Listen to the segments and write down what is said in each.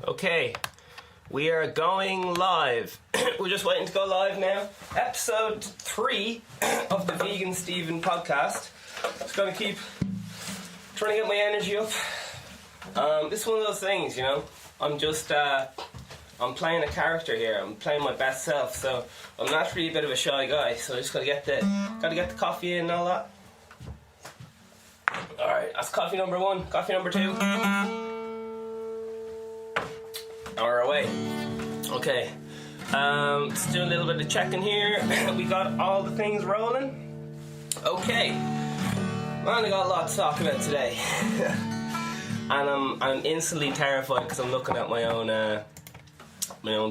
Okay, we are going live. We're just waiting to go live now. Episode 3 of the VeganSteven podcast. Just gonna keep trying to get my energy up. This is one of those things, you know. I'm playing a character here. I'm playing my best self, so I'm naturally a bit of a shy guy. So I just gotta get the coffee in and all that. All right, that's coffee number 1. Coffee number 2. Our away. Okay. Let's do a little bit of checking here. We got all the things rolling. Okay. Man, I got a lot to talk about today. And I'm instantly terrified because I'm looking at my own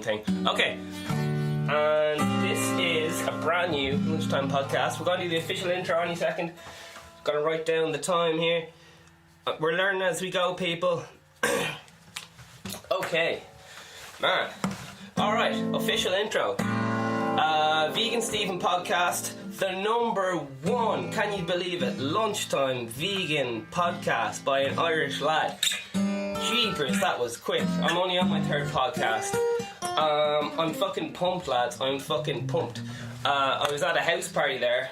thing. Okay. And this is a brand new lunchtime podcast. We're going to do the official intro any second. Got to write down the time here. We're learning as we go, people. Okay. Man. Alright, official intro. VeganSteven podcast, the number 1, can you believe it, lunchtime vegan podcast by an Irish lad. Jeepers, that was quick. I'm only on my 3rd podcast. I'm fucking pumped, lads. I'm fucking pumped. I was at a house party there.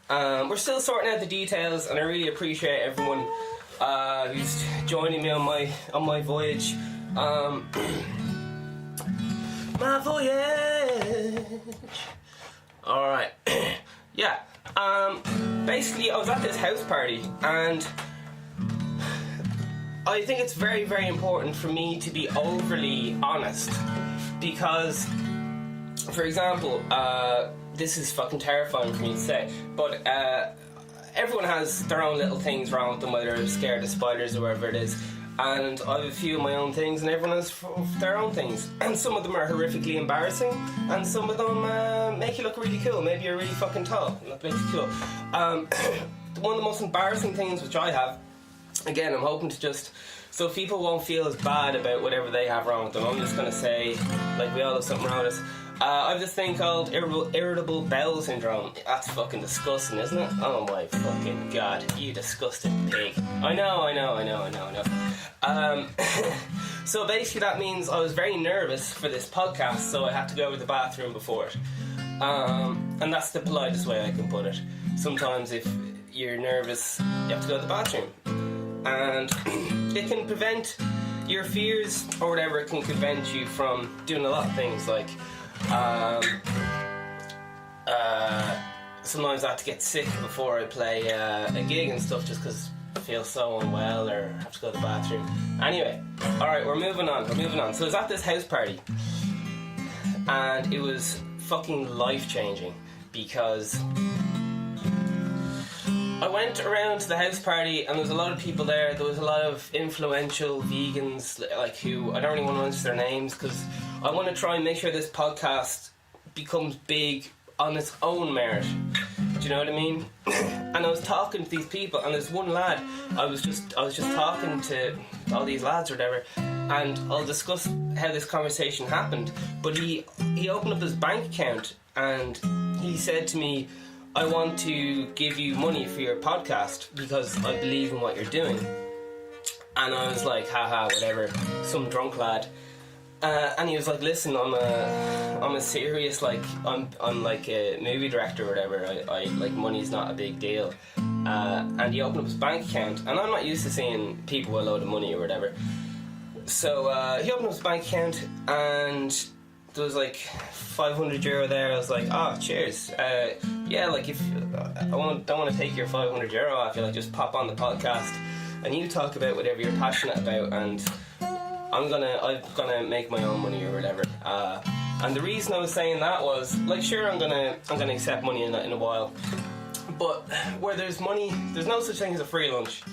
We're still sorting out the details, and I really appreciate everyone who's joining me on my voyage. My voyage. Alright. Yeah. Basically, I was at this house party, and I think it's very, very important for me to be overly honest. Because, for example, this is fucking terrifying for me to say, but everyone has their own little things wrong with them, whether they're scared of spiders or whatever it is. And I have a few of my own things, and everyone has their own things. And some of them are horrifically embarrassing, and some of them make you look really cool. Maybe you're really fucking tall, and that makes you cool. One of the most embarrassing things which I have, again, I'm hoping to just, so people won't feel as bad about whatever they have wrong with them, I'm just going to say, like, we all have something wrong with us. I have this thing called irritable bowel syndrome. That's fucking disgusting, isn't it? Oh my fucking god, you disgusting pig. I know. So basically that means I was very nervous for this podcast, so I had to go to the bathroom before it. And that's the politest way I can put it. Sometimes if you're nervous, you have to go to the bathroom. And it can prevent your fears, or whatever, it can prevent you from doing a lot of things, like sometimes I have to get sick before I play a gig and stuff, just because I feel so unwell or have to go to the bathroom. Anyway, alright, we're moving on. So I was at this house party, and it was fucking life-changing, because I went around to the house party, and there was a lot of people there. There was a lot of influential vegans, like, who I don't really want to mention their names, because I want to try and make sure this podcast becomes big on its own merit. Do you know what I mean? And I was talking to these people, and there's one lad. I was just talking to all these lads or whatever, and I'll discuss how this conversation happened. But he opened up his bank account, and he said to me, I want to give you money for your podcast because I believe in what you're doing. And I was like, haha, whatever, some drunk lad. And he was like, listen, I'm a serious, like, I'm like a movie director or whatever. I like, money's not a big deal. And he opened up his bank account, and I'm not used to seeing people with a load of money or whatever. So he opened up his bank account, and there was like €500 there. I was like, oh, cheers. Yeah, like, if I don't want to take your €500 off you, like, just pop on the podcast and you talk about whatever you're passionate about, and I'm gonna make my own money or whatever. And the reason I was saying that was, like, sure, I'm gonna accept money in a while, but where there's money, there's no such thing as a free lunch.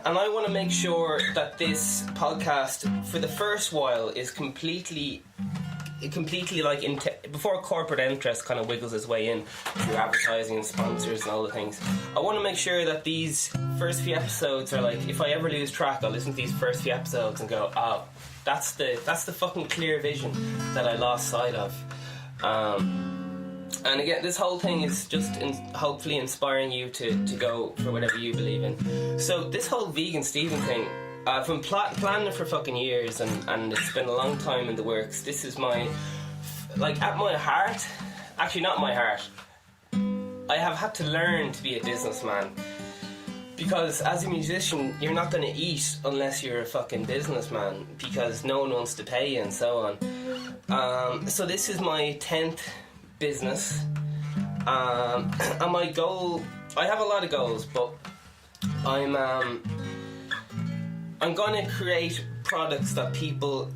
And I want to make sure that this podcast, for the first while, is completely like, before corporate interest kind of wiggles its way in through advertising and sponsors and all the things. I want to make sure that these first few episodes are like, if I ever lose track, I'll listen to these first few episodes and go, oh, that's the fucking clear vision that I lost sight of. And again, this whole thing is just hopefully inspiring you to go for whatever you believe in. So this whole VeganSteven thing, I've been planning it for fucking years, and it's been a long time in the works. This is my, like, at my heart, actually not my heart, I have had to learn to be a businessman. Because as a musician, you're not going to eat unless you're a fucking businessman, because no one wants to pay you and so on. So this is my 10th business. And my goal, I have a lot of goals, but I'm going to create products that people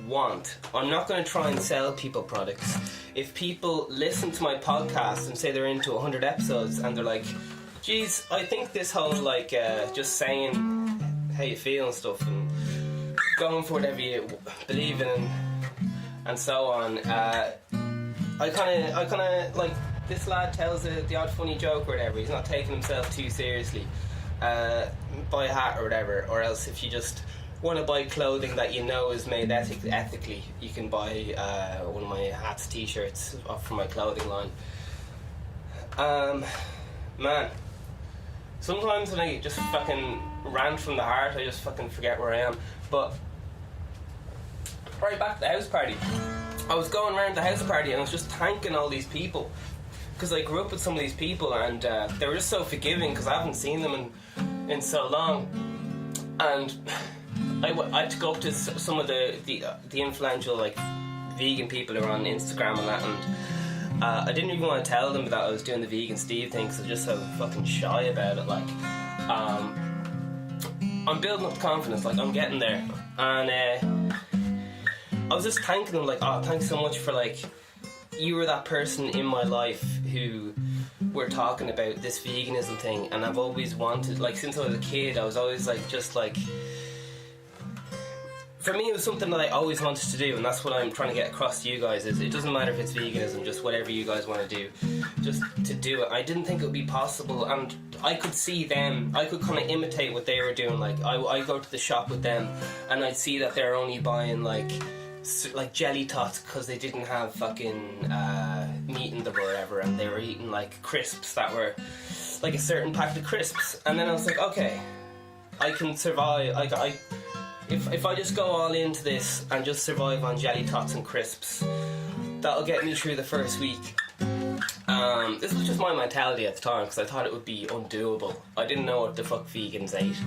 want. I'm not going to try and sell people products. If people listen to my podcast and say they're into 100 episodes and they're like, geez, I think this whole like just saying how you feel and stuff and going for whatever you believe in and so on, I kind of like, this lad tells the odd funny joke or whatever. He's not taking himself too seriously. Buy a hat or whatever, or else if you just want to buy clothing that you know is made ethically, you can buy one of my hats, t-shirts from my clothing line. Man, sometimes when I just fucking rant from the heart, I just fucking forget where I am. But right back to the house party, I was going around the house party and I was just thanking all these people, because I grew up with some of these people, and they were just so forgiving, because I haven't seen them in so long. And I had to go up to some of the influential, like, vegan people who are on Instagram and that, and I didn't even want to tell them that I was doing the VeganSteven thing, because I was just so fucking shy about it. Like, I'm building up confidence, like, I'm getting there. And I was just thanking them, like, oh, thanks so much for, like, you were that person in my life who were talking about this veganism thing, and I've always wanted, like, since I was a kid, I was always like, just like, for me it was something that I always wanted to do, and that's what I'm trying to get across to you guys, is it doesn't matter if it's veganism, just whatever you guys want to do, just to do it. I didn't think it would be possible, and I could see them, I could kind of imitate what they were doing. Like, I go to the shop with them and I'd see that they're only buying like jelly tots because they didn't have fucking meat in them or whatever, and they were eating like crisps that were like a certain packet of crisps. And then I was like, okay, I can survive. If I just go all into this and just survive on jelly tots and crisps, that'll get me through the first week. This was just my mentality at the time, because I thought it would be undoable. I didn't know what the fuck vegans ate.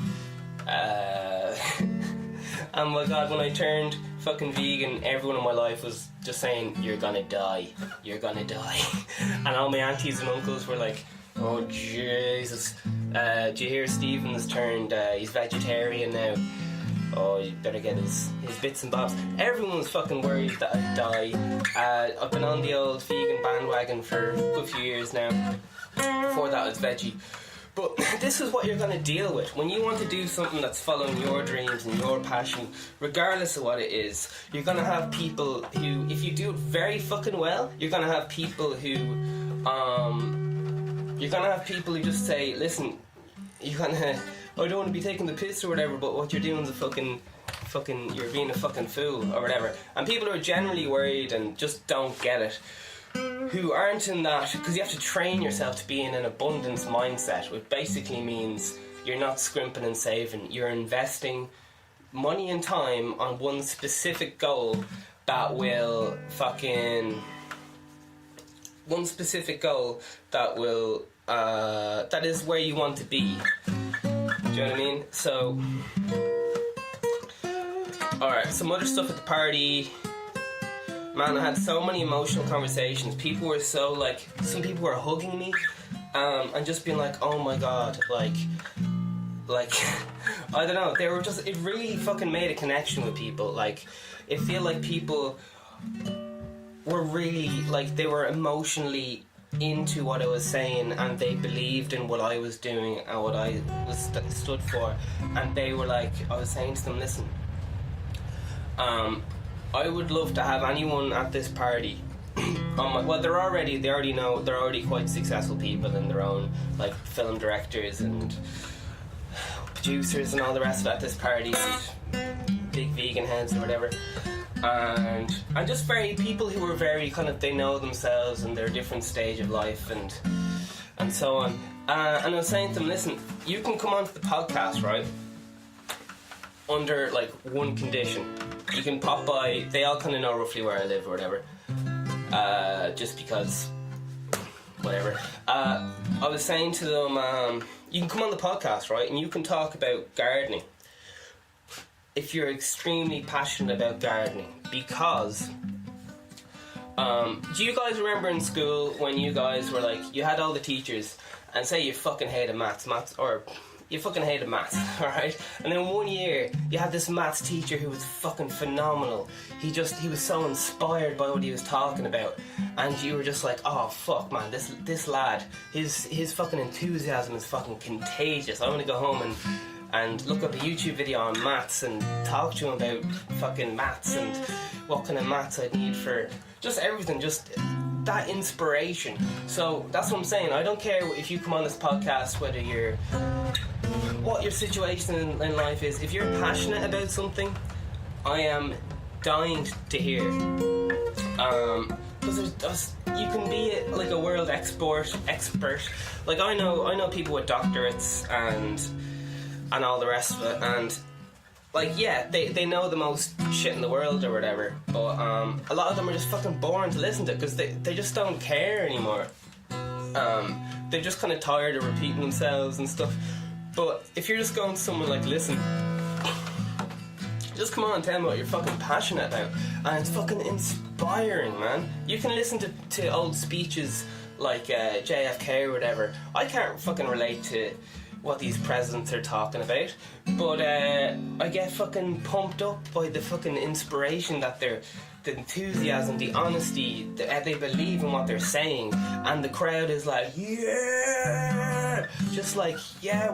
And my god, when I turned fucking vegan, everyone in my life was just saying, you're gonna die, you're gonna die. And all my aunties and uncles were like, oh Jesus, do you hear Steven's turned, he's vegetarian now, oh, you better get his bits and bobs. Everyone was fucking worried that I'd die. I've been on the old vegan bandwagon for a good few years now. Before that I was veggie. But this is what you're going to deal with. When you want to do something that's following your dreams and your passion, regardless of what it is, you're going to have people who, if you do it very fucking well, you're going to have people who, just say, listen, I don't want to be taking the piss or whatever, but what you're doing is a fucking, you're being a fucking fool or whatever. And people who are generally worried and just don't get it, who aren't in that, because you have to train yourself to be in an abundance mindset, which basically means you're not scrimping and saving, you're investing money and time on one specific goal that will that is where you want to be. Do you know what I mean? So, alright, some other stuff at the party. Man, I had so many emotional conversations. People were so, like, some people were hugging me, and just being like, oh my god, like, I don't know, they were just, it really fucking made a connection with people. Like, it feel like people were really, like, they were emotionally into what I was saying, and they believed in what I was doing and what I was stood for, and they were like, I was saying to them, listen, I would love to have anyone at this party. Well, they already know, they're already quite successful people in their own, like, film directors and producers and all the rest of it at this party, big vegan heads or whatever, and just very people who are very kind of, they know themselves and their different stage of life and so on. And I was saying to them, listen, you can come onto the podcast, right? under like one condition. You can pop by. They all kind of know roughly where I live or whatever. Just because, whatever. I was saying to them, you can come on the podcast, right? And you can talk about gardening if you're extremely passionate about gardening, because do you guys remember in school when you guys were like, you had all the teachers and say you fucking hated maths, or you fucking hated maths, alright? And then one year you had this maths teacher who was fucking phenomenal. He was so inspired by what he was talking about, and you were just like, oh fuck man, this lad, his fucking enthusiasm is fucking contagious. I want to go home and look up a YouTube video on maths and talk to him about fucking maths and what kind of maths I'd need for just everything, just that inspiration. So that's what I'm saying. I don't care if you come on this podcast, what your situation in life is. If you're passionate about something, I am dying to hear. Because you can be like a world expert. Like I know people with doctorates and all the rest of it, and like yeah, they know the most shit in the world or whatever, but a lot of them are just fucking boring to listen to because they just don't care anymore. They're just kind of tired of repeating themselves and stuff. But if you're just going to someone like, listen, just come on and tell me what you're fucking passionate about, and it's fucking inspiring, man. You can listen to old speeches like JFK or whatever. I can't fucking relate to what these presidents are talking about, but I get fucking pumped up by the fucking inspiration that the enthusiasm, the honesty, they believe in what they're saying, and the crowd is like, yeah, just like, yeah,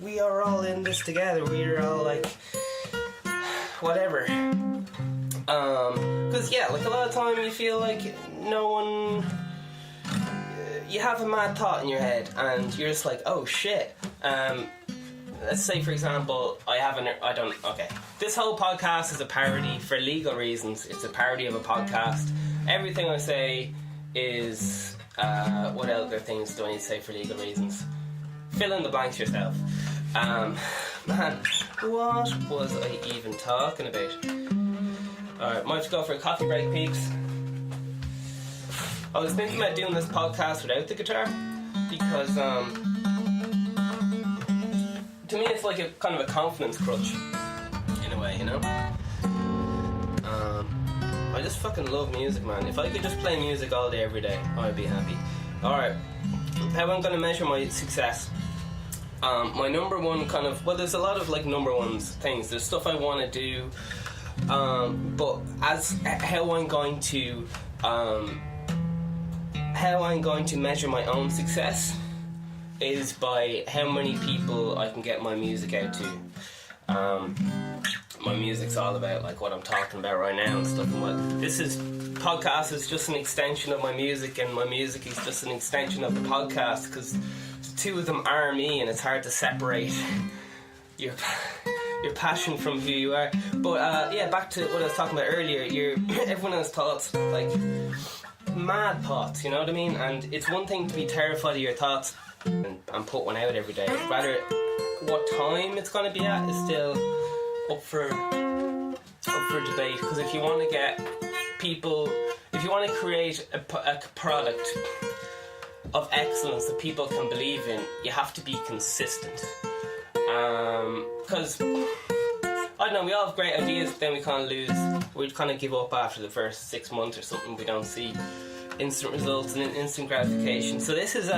we are all in this together, we're all like, whatever. Because yeah, like a lot of time you feel like no one, you have a mad thought in your head and you're just like, oh shit. Let's say for example, this whole podcast is a parody for legal reasons. It's a parody of a podcast. Everything I say is what other things do I need to say for legal reasons? Fill in the blanks yourself. Man, what was I even talking about? Alright, might have to go for a coffee break, peeps. I was thinking about doing this podcast without the guitar because to me it's like a kind of a confidence crutch in a way, you know. I just fucking love music, man. If I could just play music all day every day, I'd be happy. Alright, how I'm going to measure my success. My number one kind of, well, there's a lot of like number one things. There's stuff I want to do, but how I'm going to measure my own success is by how many people I can get my music out to. My music's all about like what I'm talking about right now and stuff, and what podcast is just an extension of my music, and my music is just an extension of the podcast, because the two of them are me, and it's hard to separate your passion from who you are. But yeah, back to what I was talking about earlier. Everyone has thoughts, like mad thoughts, you know what I mean? And it's one thing to be terrified of your thoughts and put one out every day. Rather, what time it's going to be at is still up for debate. Because if you want to get people, if you want to create a product of excellence that people can believe in, you have to be consistent. Because I don't know, we all have great ideas, but then we kind of lose. We kind of give up after the first 6 months or something. We don't see instant results and instant gratification. So this is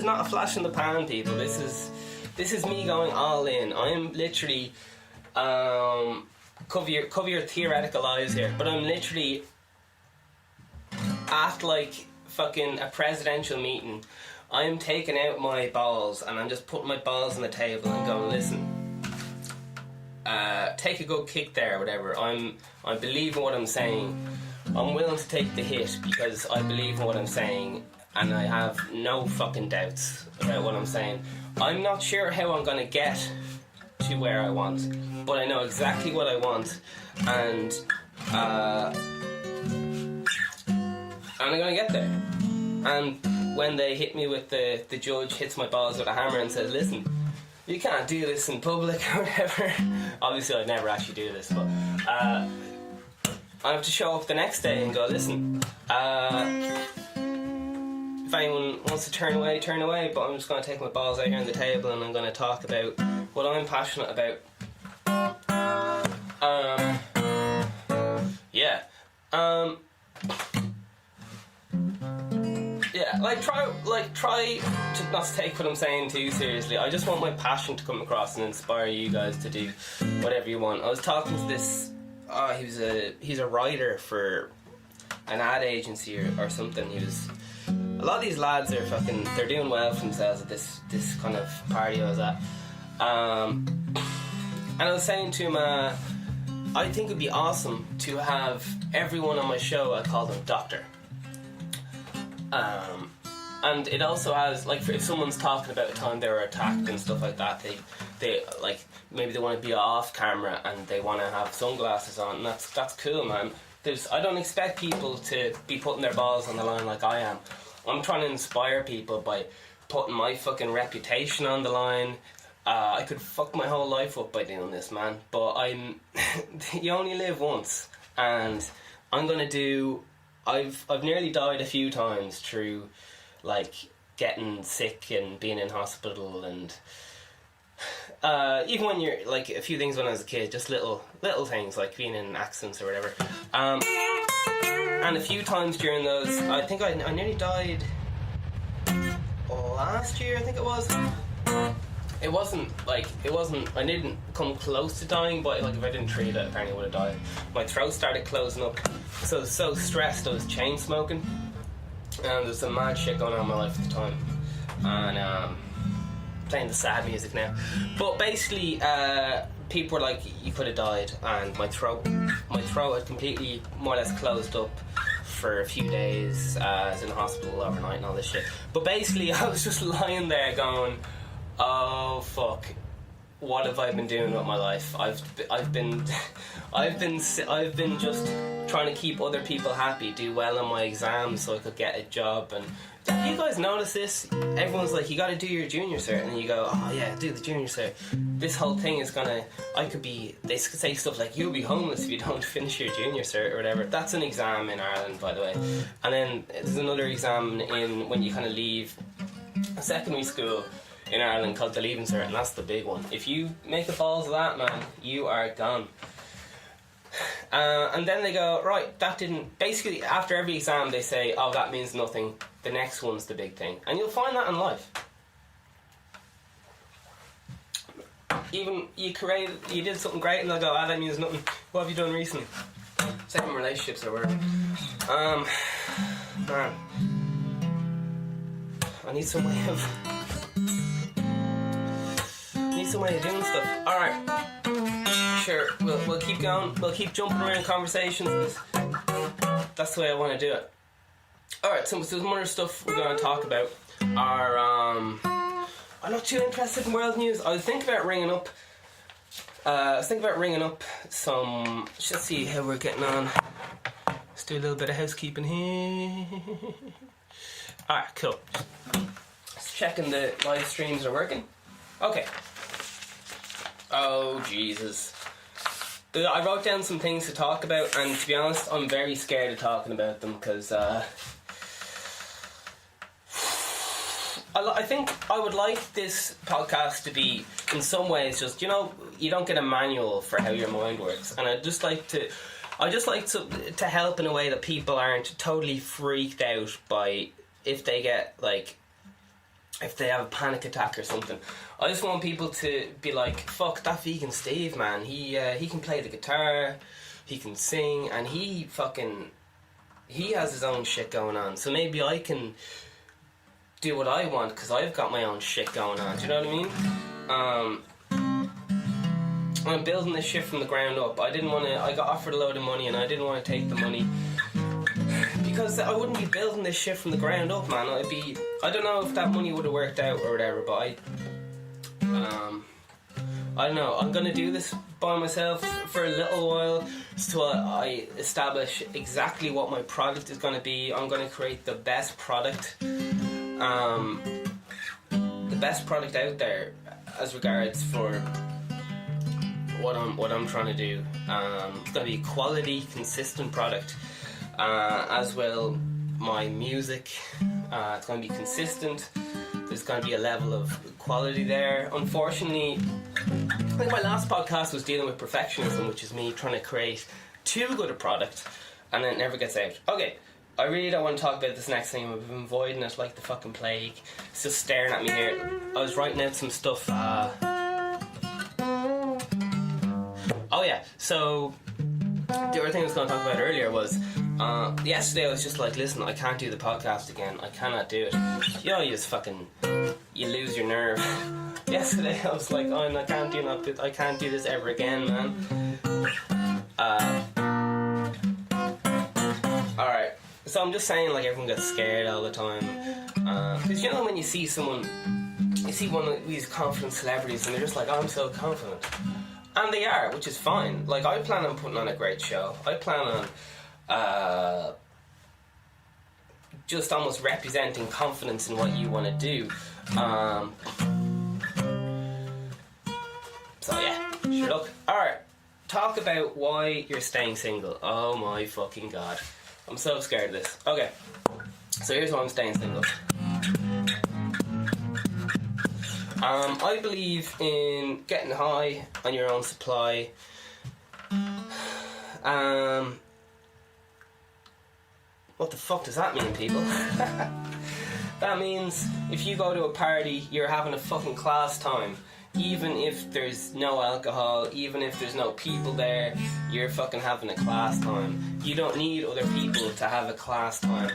not a flash in the pan, people. This is me going all in. I am literally cover your theoretical eyes here, but I'm literally at like fucking a presidential meeting. I'm taking out my balls and I'm just putting my balls on the table and going, listen, take a good kick there or whatever. I believe in what I'm saying. I'm willing to take the hit because I believe in what I'm saying, and I have no fucking doubts about what I'm saying. I'm not sure how I'm going to get to where I want, but I know exactly what I want, and I'm going to get there. And when they hit me with the judge hits my balls with a hammer and says, listen, you can't do this in public or whatever. Obviously I'd never actually do this, but I have to show up the next day and go, listen, if anyone wants to turn away, but I'm just going to take my balls out here on the table and I'm going to talk about what I'm passionate about. Try to not take what I'm saying too seriously. I just want my passion to come across and inspire you guys to do whatever you want. I was talking to this, he's a writer for an ad agency or something. A lot of these lads are they're doing well for themselves at this kind of party I was at. And I was saying to him, I think it'd be awesome to have everyone on my show, I call them Doctor. And it also has, like, if someone's talking about a time they were attacked and stuff like that, they like, maybe they want to be off camera and they want to have sunglasses on, and that's cool, man. I don't expect people to be putting their balls on the line like I am. I'm trying to inspire people by putting my fucking reputation on the line. I could fuck my whole life up by doing this, man, but you only live once, and I'm gonna do. I've nearly died a few times through, like, getting sick and being in hospital, and even when you're, like, a few things when I was a kid, just little things like being in accidents or whatever. And a few times during those, I think I nearly died last year, I think it was. It wasn't, I didn't come close to dying, but, like, if I didn't treat it, apparently I would have died. My throat started closing up, so I was so stressed, I was chain smoking, and there's some mad shit going on in my life at the time, and playing the sad music now. But basically, people were like, you could have died, and my throat had completely, more or less, closed up for a few days. I was in the hospital overnight and all this shit. But basically, I was just lying there going, oh fuck, what have I been doing with my life? I've been just trying to keep other people happy, do well on my exams so I could get a job. And have you guys noticed this? Everyone's like, you got to do your junior cert, and you go, oh yeah, do the junior cert. This whole thing is gonna, they say stuff like, you'll be homeless if you don't finish your junior cert or whatever. That's an exam in Ireland, by the way. And then there's another exam when you kind of leave secondary school in Ireland called the Leaving Cert, and that's the big one. If you make the balls of that, man, you are gone. And then they go, right, that didn't... Basically, after every exam, they say, oh, that means nothing. The next one's the big thing. And you'll find that in life. Even you did something great, and they'll go, that means nothing. What have you done recently? Same relationships or whatever. Man. I need some way of doing stuff. Alright. Sure, we'll keep going. We'll keep jumping around conversations. That's the way I want to do it. Alright, so some other stuff we're going to talk about are, I'm not too interested in world news. I was thinking about ringing up some... Let's see how we're getting on. Let's do a little bit of housekeeping here. Alright, cool. Just checking the live streams are working. Okay. Oh, Jesus. I wrote down some things to talk about, and to be honest, I'm very scared of talking about them, because I think I would like this podcast to be, in some ways, just, you don't get a manual for how your mind works, and I just like to help in a way that people aren't totally freaked out by if they get, like, if they have a panic attack or something. I just want people to be like, fuck, that VeganSteven, man, he can play the guitar, he can sing, and he has his own shit going on, so maybe I can do what I want, because I've got my own shit going on, do you know what I mean? I'm building this shit from the ground up. I got offered a load of money, and I didn't want to take the money, because I wouldn't be building this shit from the ground up, man. I don't know if that money would have worked out or whatever, but I don't know. I'm gonna do this by myself for a little while, so I establish exactly what my product is gonna be. I'm gonna create the best product out there. as regards for what I'm trying to do. It's going to be a quality, consistent product, as well my music. It's going to be consistent. There's going to be a level of quality there. Unfortunately, I think my last podcast was dealing with perfectionism, which is me trying to create too good a product and then it never gets out. Okay, I really don't want to talk about this next thing. I've been avoiding it like the fucking plague. It's just staring at me here. I was writing out some stuff. Oh yeah, so the other thing I was going to talk about earlier was yesterday I was just like, listen, I can't do the podcast again. I cannot do it. You know, you just fucking, you lose your nerve. Yesterday I was like, oh, I can't do this ever again, man. Alright, so I'm just saying, like, everyone gets scared all the time. Because you know when you see someone, you see one of these confident celebrities and they're just like, oh, I'm so confident. And they are, which is fine. Like, I plan on putting on a great show. I plan on just almost representing confidence in what you want to do. So yeah, sure, look. Alright, talk about why you're staying single. Oh my fucking god. I'm so scared of this. Okay, so here's why I'm staying single. I believe in getting high on your own supply. What the fuck does that mean, people? That means if you go to a party, you're having a fucking class time. Even if there's no alcohol, even if there's no people there, you're fucking having a class time. You don't need other people to have a class time.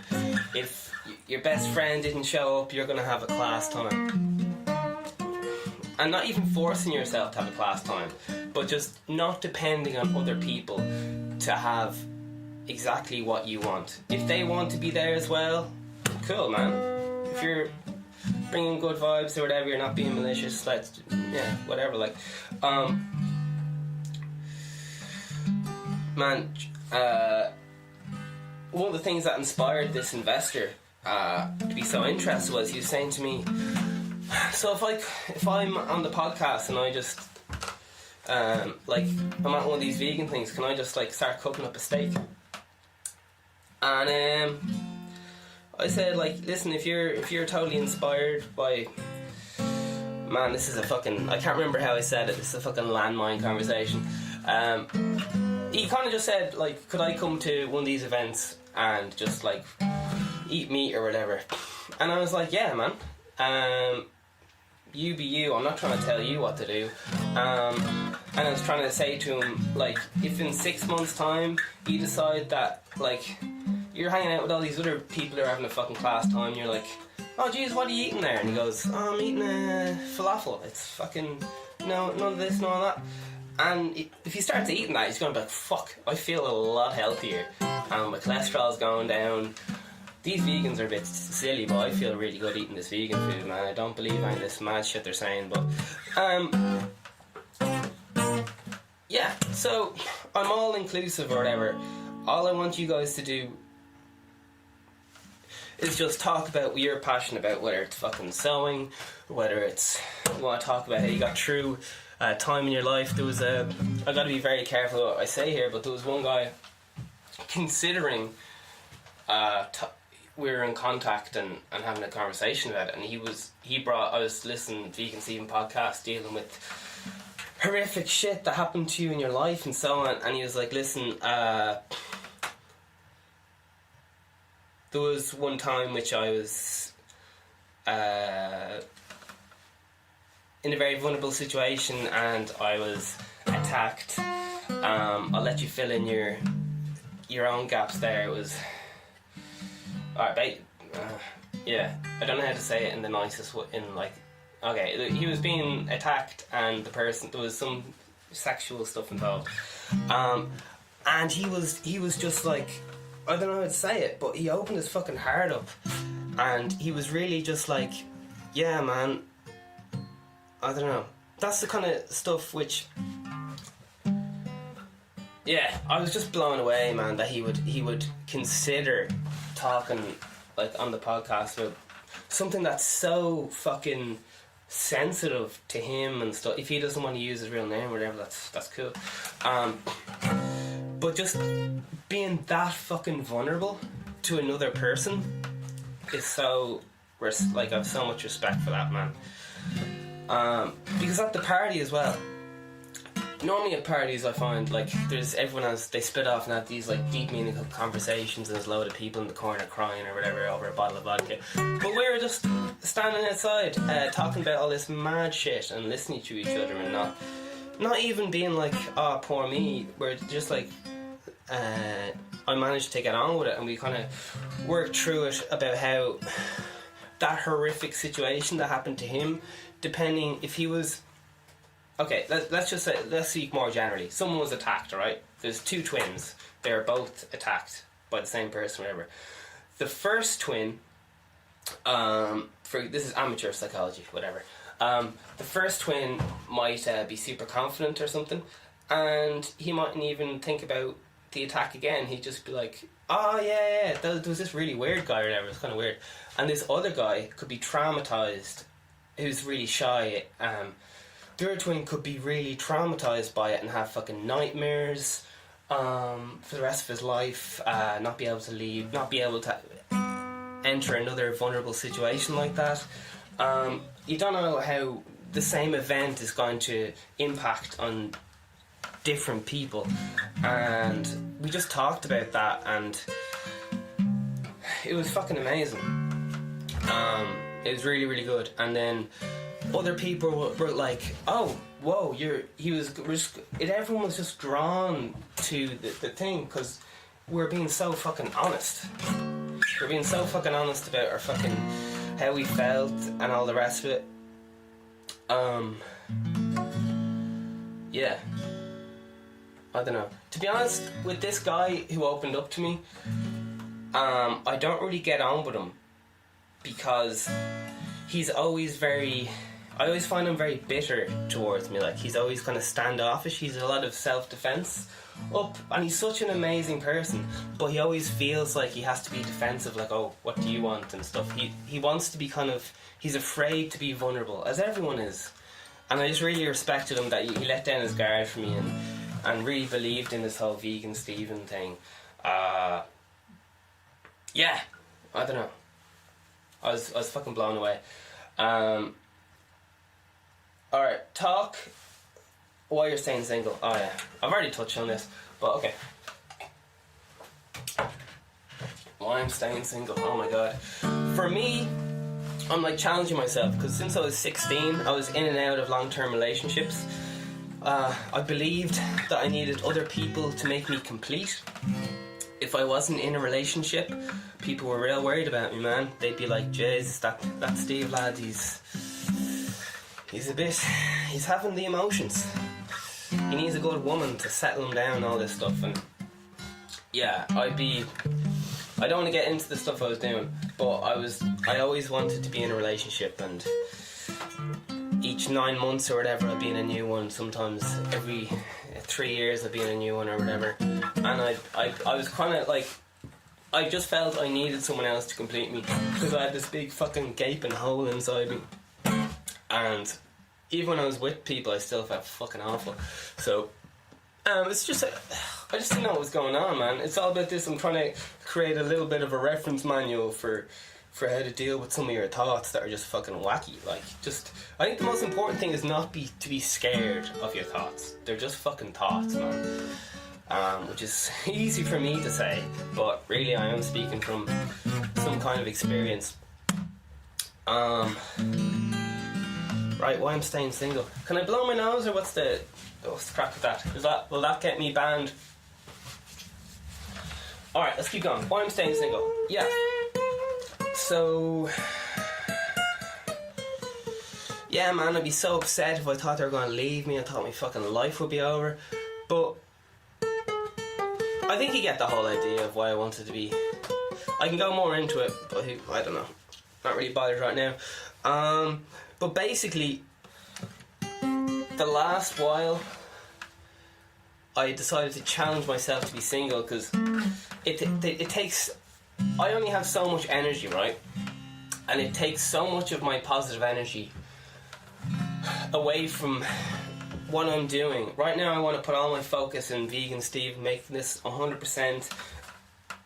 If your best friend didn't show up, you're gonna have a class time. And not even forcing yourself to have a class time, but just not depending on other people to have exactly what you want. If they want to be there as well, cool, man. If you're bringing good vibes or whatever, you're not being malicious, whatever, like, man, one of the things that inspired this investor to be so interested was he was saying to me, so if I'm on the podcast and I just like, I'm at one of these vegan things, can I just like start cooking up a steak? And I said, like, listen, if you're totally inspired by, man, this is a fucking, I can't remember how I said it, this is a fucking landmine conversation. He kind of just said, like, could I come to one of these events and just like eat meat or whatever? And I was like, yeah, man. You be you, I'm not trying to tell you what to do. And I was trying to say to him, like, if in 6 months time you decide that, like, you're hanging out with all these other people who are having a fucking class time, and you're like, oh geez, what are you eating there? And he goes, oh, I'm eating falafel. It's fucking, no, none of this, none of that. And if he starts eating that, he's going to be like, fuck, I feel a lot healthier. And my cholesterol's going down. These vegans are a bit silly, but I feel really good eating this vegan food, man. I don't believe any of this mad shit they're saying, but yeah, so I'm all inclusive or whatever. All I want you guys to do is just talk about what you're passionate about, whether it's fucking sewing, whether it's, you want to talk about how you got through time in your life. There was I got to be very careful what I say here, but there was one guy considering we were in contact and having a conversation about it, and I was listening to VeganSteven podcast dealing with horrific shit that happened to you in your life and so on, and he was like, listen, there was one time which I was in a very vulnerable situation and I was attacked. I'll let you fill in your own gaps there. It was, alright, yeah, I don't know how to say it in the nicest way, okay, he was being attacked and there was some sexual stuff involved, and he was just like, I don't know how to say it, but he opened his fucking heart up and he was really just like, yeah, man, I don't know, that's the kind of stuff which, yeah, I was just blown away, man, that he would consider talking like on the podcast about something that's so fucking sensitive to him and stuff. If he doesn't want to use his real name or whatever, that's cool. But just being that fucking vulnerable to another person is so, like, I have so much respect for that man. Because at the party as well, normally at parties I find, like, they split off and have these, like, deep meaningful conversations, and there's a load of people in the corner crying or whatever over a bottle of vodka. But we were just standing outside talking about all this mad shit and listening to each other, and not even being like, oh, poor me. We're just like, I managed to get on with it, and we kind of worked through it about how that horrific situation that happened to him, depending if he was... Okay, let's speak more generally. Someone was attacked, alright? There's two twins. They're both attacked by the same person, whatever. The first twin, this is amateur psychology, whatever. The first twin might be super confident or something, and he mightn't even think about the attack again. He'd just be like, oh yeah, there was this really weird guy or whatever. It's kind of weird. And this other guy could be traumatized, who's really shy. The other twin could be really traumatized by it and have fucking nightmares for the rest of his life, not be able to leave, not be able to enter another vulnerable situation like that. You don't know how the same event is going to impact on different people, and we just talked about that, and it was fucking amazing. It was really, really good. And then other people were like, oh, whoa, everyone was just drawn to the thing, because we're being so fucking honest. We're being so fucking honest about our fucking, how we felt and all the rest of it. Yeah. I don't know. To be honest, with this guy who opened up to me, I don't really get on with him, because he's always I always find him very bitter towards me. Like, he's always kind of standoffish. He's a lot of self-defense up, and he's such an amazing person, but he always feels like he has to be defensive, like, oh, what do you want and stuff. He wants to be he's afraid to be vulnerable, as everyone is. And I just really respected him that he let down his guard for me and really believed in this whole VeganSteven thing. Yeah, I don't know. I was fucking blown away. Alright, talk why you're staying single. Oh yeah, I've already touched on this, but okay. Why I'm staying single, oh my god. For me, I'm like challenging myself, because since I was 16, I was in and out of long-term relationships. I believed that I needed other people to make me complete. If I wasn't in a relationship, people were real worried about me, man. They'd be like, Jesus, that Steve lad, he's having the emotions. He needs a good woman to settle him down, all this stuff. And yeah, I don't want to get into the stuff I was doing, but I always wanted to be in a relationship, and each 9 months or whatever I'd be in a new one. Sometimes every 3 years I'd be in a new one or whatever. And I was kind of like, I just felt I needed someone else to complete me, because I had this big fucking gaping hole inside me. And even when I was with people, I still felt fucking awful. So it's just, I just didn't know what was going on, man. It's all about this. I'm trying to create a little bit of a reference manual for how to deal with some of your thoughts that are just fucking wacky. Like, just, I think the most important thing is not to be scared of your thoughts. They're just fucking thoughts, man. Which is easy for me to say, but really I am speaking from some kind of experience. Right, why I'm staying single. Can I blow my nose, or what's the crack with that? Will that get me banned? Alright, let's keep going. Why I'm staying single. Yeah. So, yeah, man, I'd be so upset if I thought they were going to leave me. I thought my fucking life would be over. But I think you get the whole idea of why I wanted to be. I can go more into it, but I don't know. Not really bothered right now. But basically, the last while, I decided to challenge myself to be single, because it takes... I only have so much energy, right? And it takes so much of my positive energy away from what I'm doing. Right now I want to put all my focus in VeganSteven, making this 100%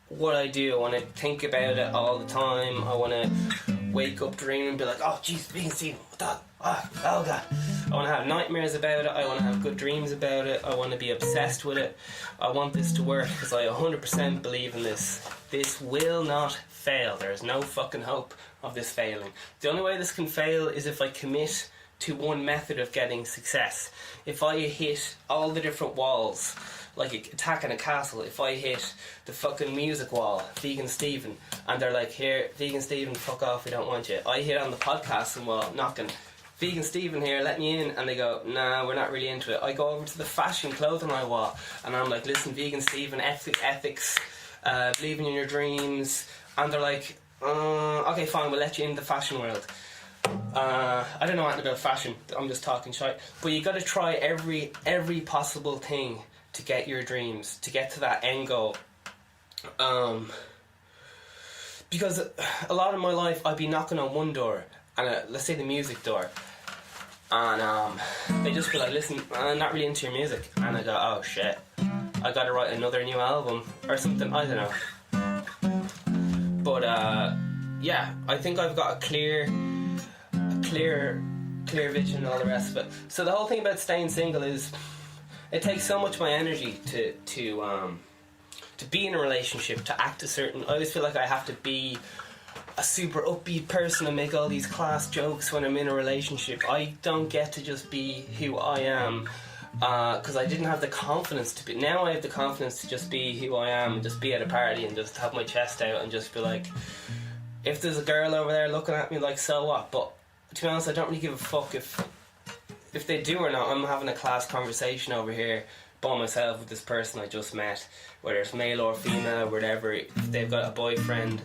what I do. I want to think about it all the time. I want to wake up dreaming and be like, oh jeez, VeganSteven, what that? Oh god. I want to have nightmares about it. I want to have good dreams about it. I want to be obsessed with it. I want this to work because I 100% believe in this. This will not fail. There is no fucking hope of this failing. The only way this can fail is if I commit to one method of getting success. If I hit all the different walls, like attacking a castle, if I hit the fucking music wall, VeganSteven, and they're like, here, VeganSteven, fuck off, we don't want you. I hit on the podcasting wall, knocking, VeganSteven here, let me in, and they go, nah, we're not really into it. I go over to the fashion clothing line wall, and I'm like, listen, VeganSteven, ethics, believing in your dreams, and they're like, okay, fine, we'll let you in the fashion world. I don't know anything about fashion, I'm just talking shite, but you gotta try every possible thing to get your dreams, to get to that end goal. Because a lot of my life I'd be knocking on one door, and let's say the music door, and they just be like, listen, I'm not really into your music, and I go, oh shit, I gotta write another new album or something, I don't know. But yeah, I think I've got a clear vision and all the rest of it. So the whole thing about staying single is, it takes so much of my energy to be in a relationship, to act a certain. I always feel like I have to be a super upbeat person and make all these class jokes when I'm in a relationship. I don't get to just be who I am, because I didn't have the confidence to be. Now I have the confidence to just be who I am and just be at a party and just have my chest out and just be like, if there's a girl over there looking at me, like, so what? But to be honest, I don't really give a fuck if they do or not. I'm having a class conversation over here by myself with this person I just met, whether it's male or female, whatever. If they've got a boyfriend,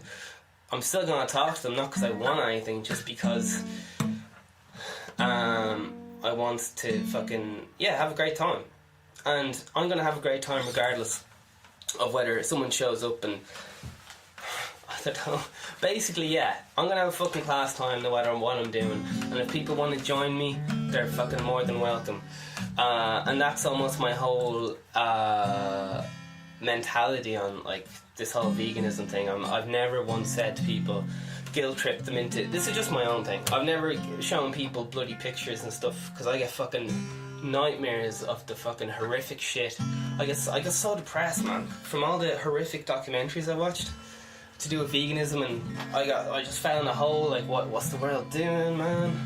I'm still going to talk to them, not because I want anything, just because I want to fucking, yeah, have a great time. And I'm going to have a great time regardless of whether someone shows up and, I don't know. Basically, yeah, I'm going to have a fucking class time no matter what I'm doing. And if people want to join me, they're fucking more than welcome. And that's almost my whole mentality on, like, this whole veganism thing. I've never once said to people, guilt trip them into, this is just my own thing. I've never shown people bloody pictures and stuff, because I get fucking nightmares of the fucking horrific shit. I get so depressed, man, from all the horrific documentaries I watched to do with veganism, and I just fell in a hole, like, what's the world doing, man?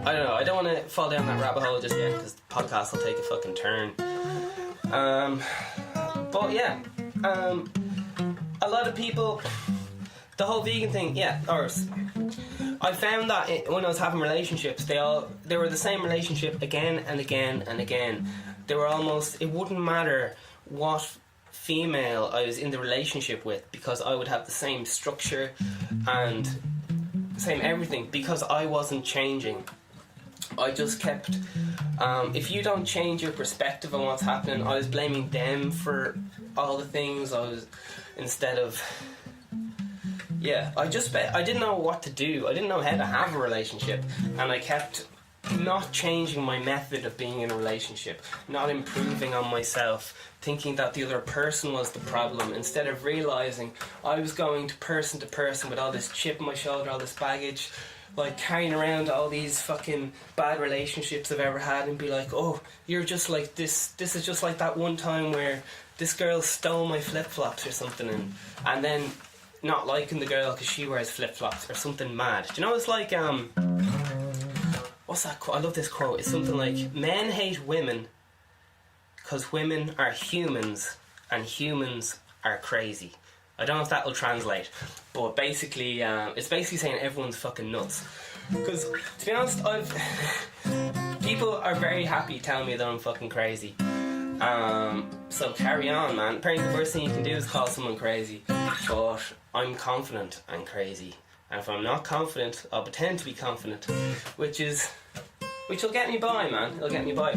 I don't know, I don't want to fall down that rabbit hole just yet, because the podcast will take a fucking turn. But yeah, a lot of people, the whole vegan thing, yeah, or I found that when I was having relationships, they were the same relationship again and again and again. They were almost, it wouldn't matter what female I was in the relationship with, because I would have the same structure and same everything, because I wasn't changing. I just kept, if you don't change your perspective on what's happening, I was blaming them for all the things. Instead of, yeah, I didn't know what to do. I didn't know how to have a relationship, and I kept not changing my method of being in a relationship, not improving on myself, thinking that the other person was the problem, instead of realising I was going to person with all this chip on my shoulder, all this baggage, like carrying around all these fucking bad relationships I've ever had, and be like, oh, you're just like this is just like that one time where this girl stole my flip-flops or something, and then not liking the girl because she wears flip-flops or something mad. Do you know, it's like, what's that quote? I love this quote. It's something like, men hate women because women are humans and humans are crazy. I don't know if that will translate, but basically, it's basically saying everyone's fucking nuts. Because, to be honest, people are very happy telling me that I'm fucking crazy. So carry on, man. Apparently the worst thing you can do is call someone crazy. But I'm confident and crazy. And if I'm not confident, I'll pretend to be confident. Which will get me by, man. It'll get me by.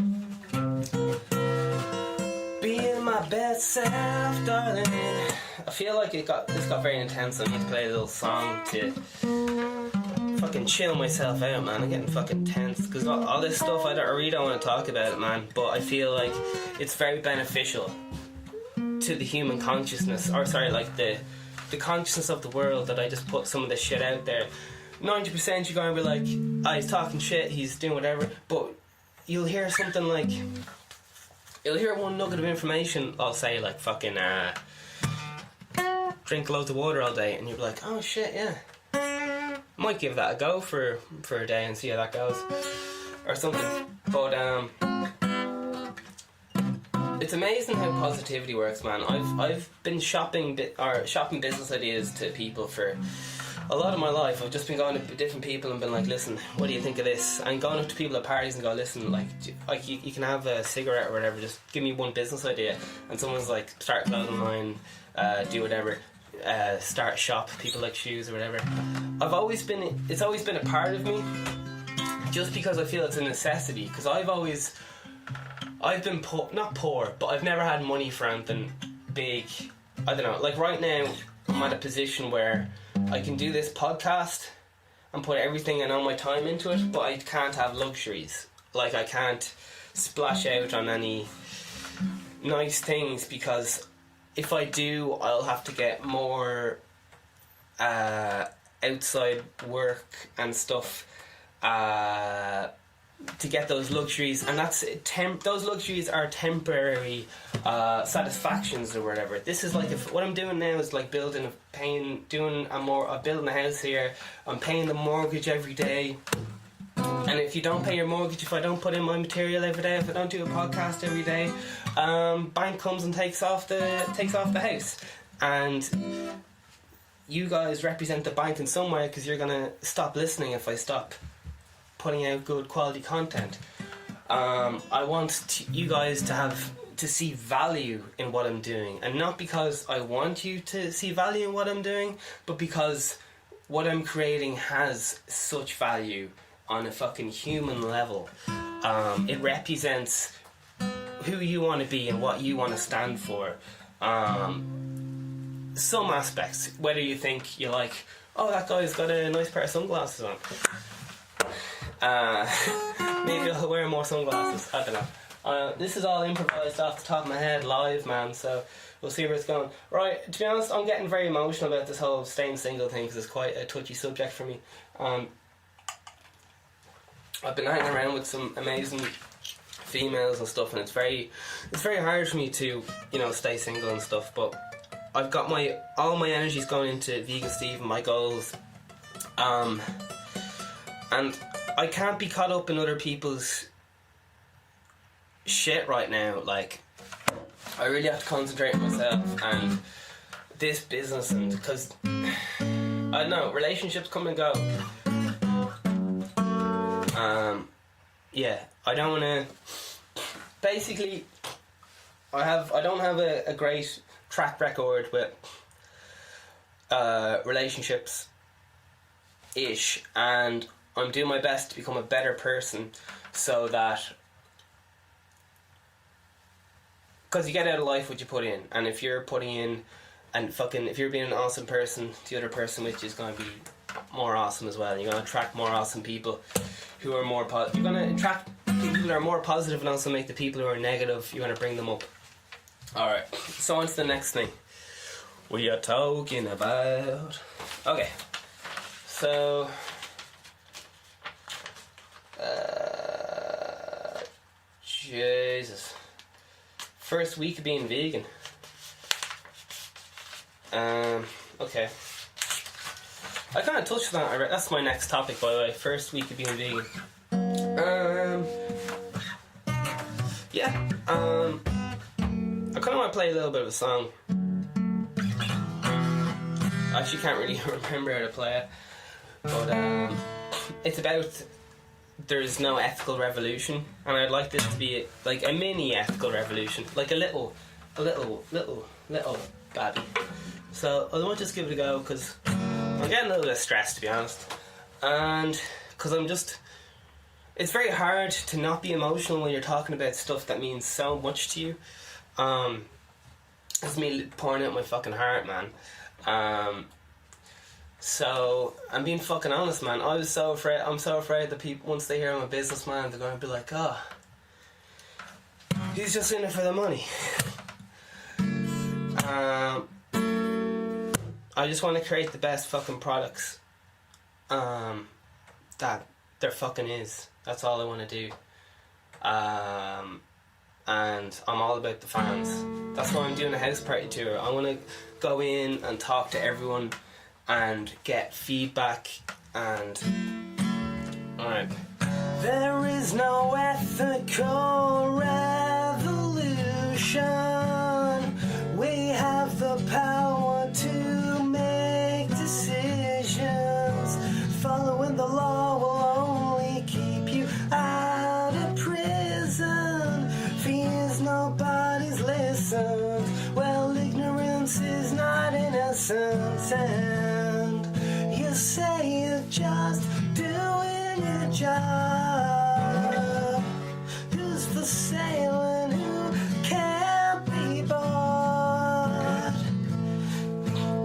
Being my best self, darling. I feel like this got very intense. I need to play a little song to fucking chill myself out, man. I'm getting fucking tense because all this stuff I really don't want to talk about it, man. But I feel like it's very beneficial to the human consciousness, or sorry, like the consciousness of the world, that I just put some of this shit out there. 90% you're going to be like, he's talking shit, he's doing whatever, but you'll hear something like, you'll hear one nugget of information, I'll say like fucking drink loads of water all day, and you'll be like, oh shit, yeah, might give that a go for a day and see how that goes or something. But it's amazing how positivity works, man. I've been shopping business ideas to people for a lot of my life. I've just been going to different people and been like, listen, what do you think of this? And going up to people at parties and go, listen, like you can have a cigarette or whatever, just give me one business idea. And someone's like, start a clothing line, do whatever, start a shop, people like shoes or whatever. It's always been a part of me, just because I feel it's a necessity, because I've been not poor, but I've never had money for anything big. I don't know, like right now I'm at a position where I can do this podcast and put everything and all my time into it, but I can't have luxuries. Like I can't splash out on any nice things, because if I do, I'll have to get more outside work and stuff to get those luxuries, and those luxuries are temporary satisfactions or whatever. This is like, if what I'm doing now is like building a house here. I'm paying the mortgage every day, and if you don't pay your mortgage, if I don't put in my material every day, if I don't do a podcast every day, bank comes and takes off the house, and you guys represent the bank in some way, because you're gonna stop listening if I stop putting out good quality content. I want you guys to see value in what I'm doing, and not because I want you to see value in what I'm doing, but because what I'm creating has such value on a fucking human level. It represents who you want to be and what you want to stand for. Some aspects, whether you think you like, oh, that guy's got a nice pair of sunglasses on, maybe I'll wear more sunglasses, I don't know. This is all improvised off the top of my head, live, man, so we'll see where it's going. Right, to be honest, I'm getting very emotional about this whole staying single thing, because it's quite a touchy subject for me. I've been hanging around with some amazing females and stuff, and it's very hard for me to, stay single and stuff, but I've got all my energies going into VeganSteven, my goals, and I can't be caught up in other people's shit right now. Like, I really have to concentrate on myself and this business, and because I don't know, relationships come and go. Yeah, I don't want to. Basically, I don't have a great track record with relationships ish, and I'm doing my best to become a better person, so that, because you get out of life what you put in, and if you're putting in, and if you're being an awesome person, the other person with you is going to be more awesome as well. You're going to attract more awesome people who are more positive. You're going to attract people who are more positive, and also make the people who are negative, you're going to bring them up. Alright, so on to the next thing we are talking about. Okay, so Jesus, first week of being vegan. Okay, I kind of touched on that. That's my next topic, by the way. First week of being vegan. Yeah. I kind of want to play a little bit of a song. I actually can't really remember how to play it, but it's about there's no ethical revolution, and I'd like this to be like a mini ethical revolution, like a little babby. So I want to just give it a go, because I'm getting a little bit stressed, to be honest, and because it's very hard to not be emotional when you're talking about stuff that means so much to you. It's me pouring out my fucking heart, man. So, I'm being fucking honest, man. I'm so afraid that people, once they hear I'm a businessman, they're going to be like, oh, he's just in it for the money. I just want to create the best fucking products that there fucking is. That's all I want to do. And I'm all about the fans. That's why I'm doing a house party tour. I want to go in and talk to everyone and get feedback and... Alright. There is no ethical revolution. We have the power to make decisions. Following the law will only keep you out of prison. Fears nobody's listened. Well, ignorance is not innocence. And you say you're just doing your job. Who's for sale and who can't be bought?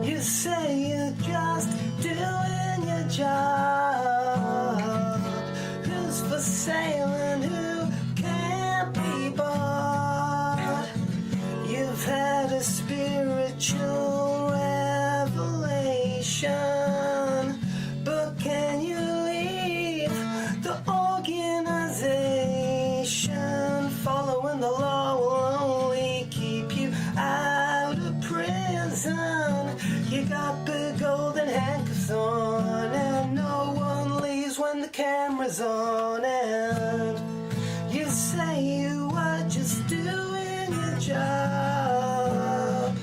You say you're just doing your job. Who's for sale and who can't be bought? You've had a spiritual revelation, but can you leave the organization? Following the law will only keep you out of prison. You got the golden handcuffs on, and no one leaves when the camera's on. And you say you are just doing your job.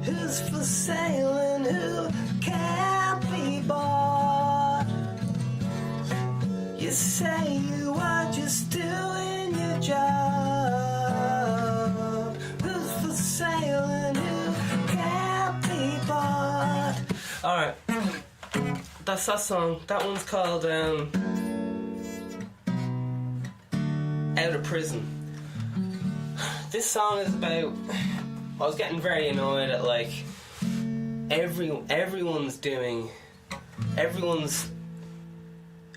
Who's for sale and who can't be bought? You say you are just doing your job. Who's for sale and who can't be bought? Alright, that's that song. That one's called Out of Prison. This song is about... I was getting very annoyed at like everyone's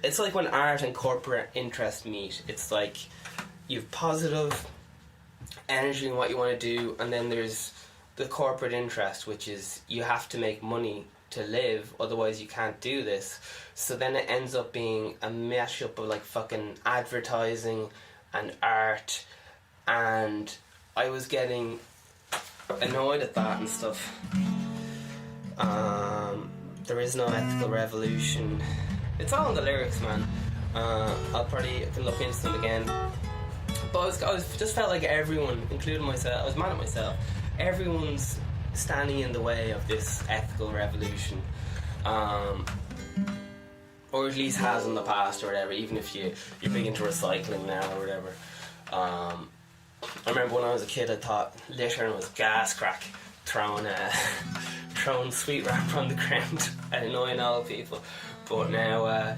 it's like when art and corporate interest meet. It's like you've positive energy in what you want to do, and then there's the corporate interest, which is you have to make money to live, otherwise you can't do this. So then it ends up being a mashup of like fucking advertising and art, and I was getting annoyed at that and stuff. There is no ethical revolution. It's all in the lyrics, man. I can look into them again. But I just felt like everyone, including myself, I was mad at myself. Everyone's standing in the way of this ethical revolution. Or at least has in the past or whatever, even if you're big into recycling now or whatever. I remember when I was a kid I thought littering was gas crack, throwing sweet wrapper on the ground and annoying old people. But now,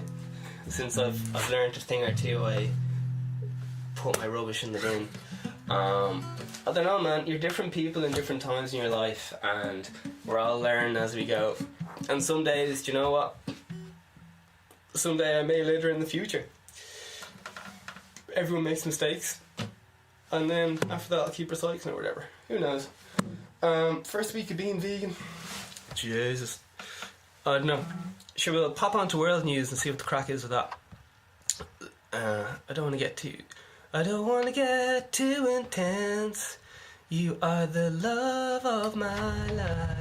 since I've learned a thing or two, I put my rubbish in the bin. I don't know, man, you're different people in different times in your life, and we're all learning as we go. And some days, do you know what? Someday I may litter in the future. Everyone makes mistakes. And then after that I'll keep recycling or whatever. Who knows? First week of being vegan. Jesus. I don't know. Sure, we'll pop on to world news and see what the crack is with that. I don't want to get too intense. You are the love of my life.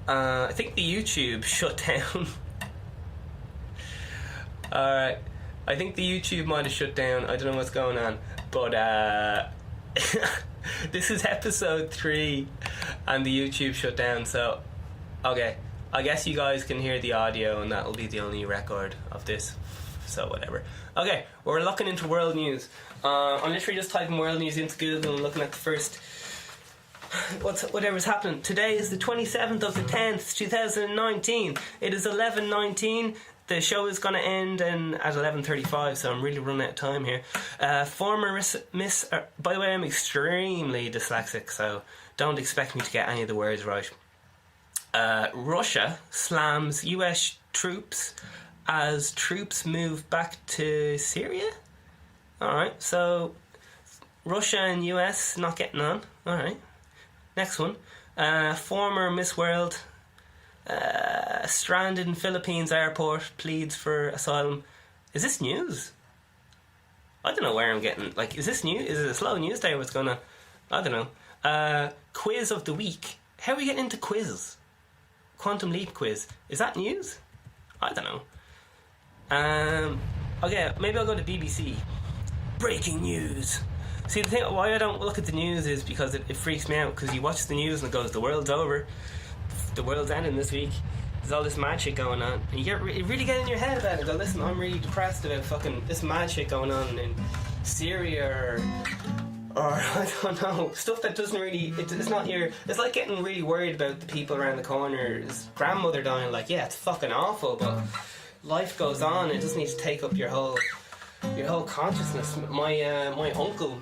I think the YouTube shut down. Alright, I think the YouTube might have shut down. I don't know what's going on, but this is episode 3 and the YouTube shut down, so okay, I guess you guys can hear the audio and that'll be the only record of this, so whatever. Okay, we're looking into world news. I'm literally just typing world news into Google and looking at the first whatever's happening. Today is the 27th of the 10th 2019. It is 11:19 the show is going to end at 11:35, so I'm really running out of time here. Former Miss... by the way, I'm extremely dyslexic, so don't expect me to get any of the words right. Russia slams US troops as troops move back to Syria? Alright, so Russia and US not getting on. Alright. Next one. Former Miss World stranded in Philippines airport, pleads for asylum. Is this news? I don't know where I'm getting... Like, is this news? Is it a slow news day? What's going on? I don't know. Quiz of the week. How are we getting into quizzes? Quantum Leap quiz. Is that news? I don't know. Okay, maybe I'll go to BBC. Breaking news. See, the thing why I don't look at the news is because it freaks me out. Because you watch the news and it goes, the world's over, the world's ending this week. There's all this mad shit going on, and you really get in your head about it. Go, listen, I'm really depressed about fucking this mad shit going on in Syria or I don't know, stuff that doesn't really. It's not your. It's like getting really worried about the people around the corner. His grandmother dying. Like, yeah, it's fucking awful, but life goes on. It doesn't need to take up your whole consciousness. My uncle,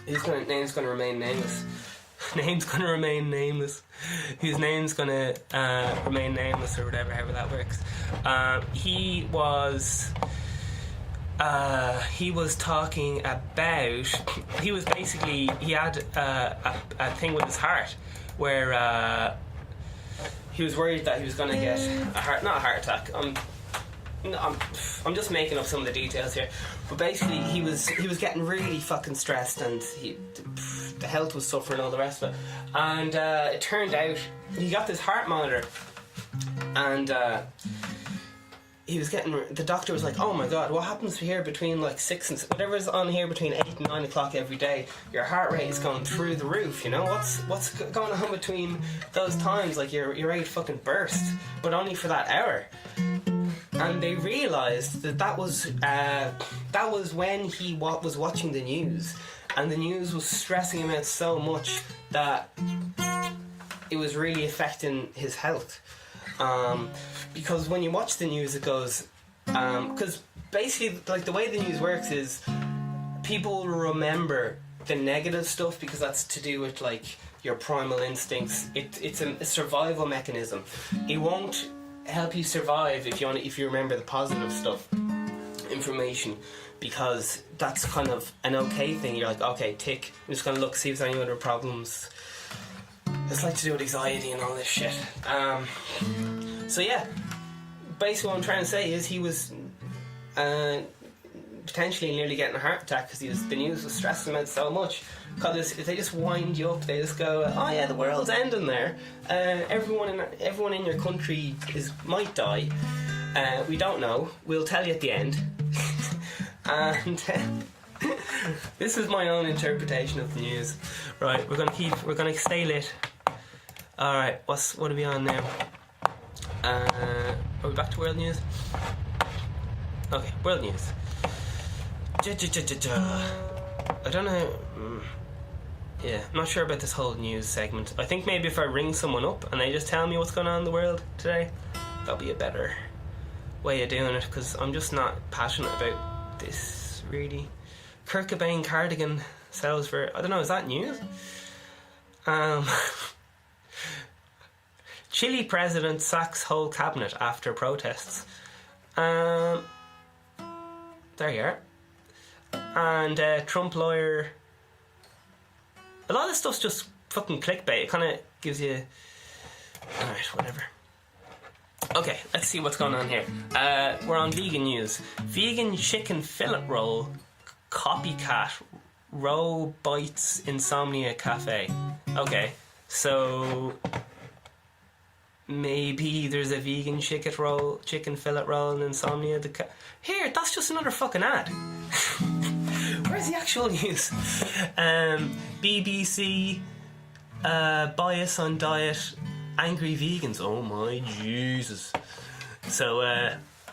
his name's going to remain nameless. Name's going to remain nameless. Whose name's going to remain nameless or whatever, however that works. He was talking about. He was basically. He had a thing with his heart where he was worried that he was going to get not a heart attack. I'm just making up some of the details here, but basically he was getting really fucking stressed, and the health was suffering, all the rest of it. And it turned out he got this heart monitor, and he was getting. The doctor was like, "Oh my god, what happens here between like 6 and whatever's on here between 8 and 9 o'clock every day? Your heart rate is going through the roof. You know what's going on between those times? Like you're ready to fucking burst, but only for that hour." And they realised that was when he was watching the news, and the news was stressing him out so much that it was really affecting his health. Because when you watch the news, it goes, because basically, like, the way the news works is people will remember the negative stuff because that's to do with like your primal instincts. It's a survival mechanism. It won't help you survive if you remember the positive stuff, information, because that's kind of an okay thing. You're like, okay, tick. I'm just gonna look, see if there's any other problems. It's like to do with anxiety and all this shit. So yeah, basically what I'm trying to say is he was potentially nearly getting a heart attack because the news was stressing him out so much. Because if they just wind you up, they just go, "Oh yeah, the world's ending there. Everyone in your country might die. We don't know. We'll tell you at the end." And this is my own interpretation of the news. Right, we're gonna stay lit. All right, what are we on now? Are we back to world news? Okay, world news. I don't know. Yeah, I'm not sure about this whole news segment. I think maybe if I ring someone up and they just tell me what's going on in the world today, that'll be a better way of doing it, because I'm just not passionate about this, really. Kurt Cobain cardigan sells for, I don't know, is that news? Chile president sacks whole cabinet after protests. There you are. And Trump lawyer. A lot of this stuff's just fucking clickbait. It kind of gives you. Alright, whatever. Okay, let's see what's going on here. We're on vegan news. Vegan chicken fillet roll, copycat, row bites insomnia cafe. Okay, so maybe there's a vegan chicken fillet roll in insomnia. Here, that's just another fucking ad. Where's the actual news? BBC, bias on diet, angry vegans. Oh my Jesus. So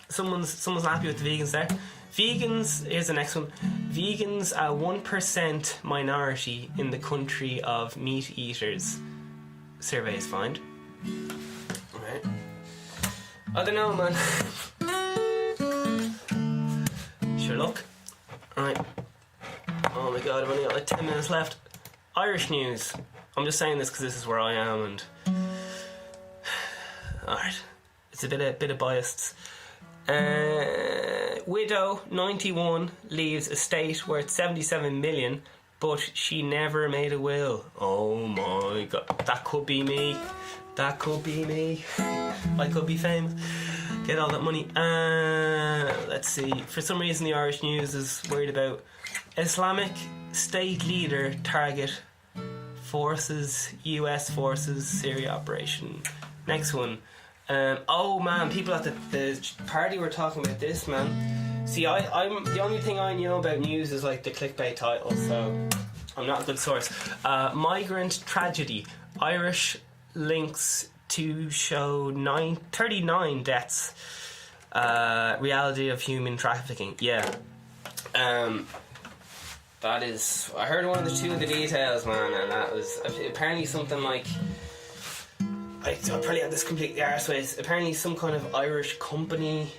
someone's not happy with the vegans there. Vegans, here's the next one. Vegans are 1% minority in the country of meat eaters. Surveys find. Alright. I don't know, man. Right. Oh my god, I've only got like 10 minutes left. Irish news. I'm just saying this because this is where I am, and alright, it's a bit of biased. Widow 91 leaves estate worth 77 million, but she never made a will. Oh my god, that could be me. That could be me. I could be famous. Get all that money. Let's see. For some reason, the Irish news is worried about Islamic State leader target forces, US forces, Syria operation. Next one. Oh man, people at the party were talking about this, man. See, I'm the only thing I know about news is like the clickbait titles, so I'm not a good source. Migrant tragedy. Irish links to show 39 deaths. Reality of human trafficking. Yeah. That is. I heard one of the two of the details, man, and that was apparently something like. I probably had this completely arseways. Apparently, some kind of Irish company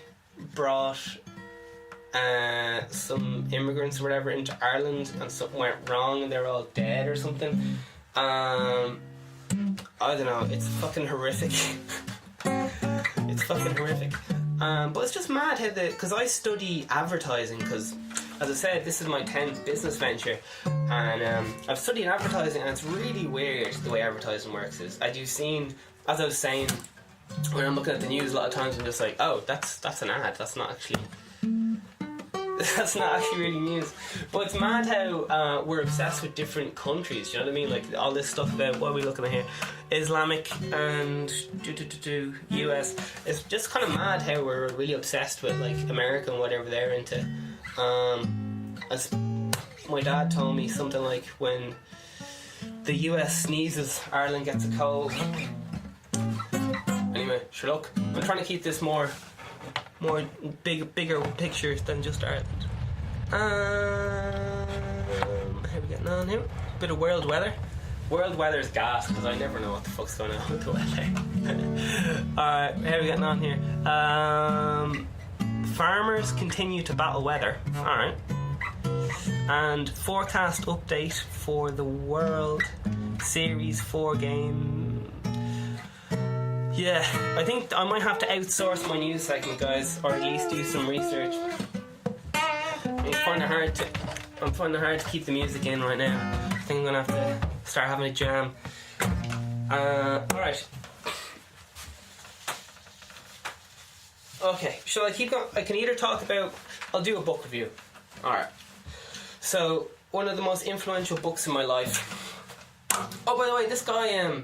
brought some immigrants or whatever into Ireland, and something went wrong, and they're all dead or something. I don't know. It's fucking horrific. It's fucking horrific. But it's just mad how because I study advertising because. As I said, this is my 10th business venture, and I've studied advertising, and it's really weird the way advertising works. As I was saying, when I'm looking at the news, a lot of times I'm just like, oh, that's an ad. That's not actually really news. But it's mad how we're obsessed with different countries. You know what I mean? Like all this stuff about what are we looking at here, Islamic and US. It's just kind of mad how we're really obsessed with like America and whatever they're into. As my dad told me, something like when the US sneezes, Ireland gets a cold. Anyway, sure, look, I'm trying to keep this more bigger pictures than just Ireland. How are we getting on here? Bit of world weather. World weather's gas because I never know what the fuck's going on with the weather. Alright, how are we getting on here? Farmers continue to battle weather. Alright. And forecast update for the World Series 4 game. Yeah, I think I might have to outsource my news segment, guys, or at least do some research. I'm finding it hard to keep the music in right now. I think I'm gonna have to start having a jam. Alright. Okay, shall I keep going? I can either talk about... I'll do a book review. Alright. So, one of the most influential books in my life. Oh, by the way, this guy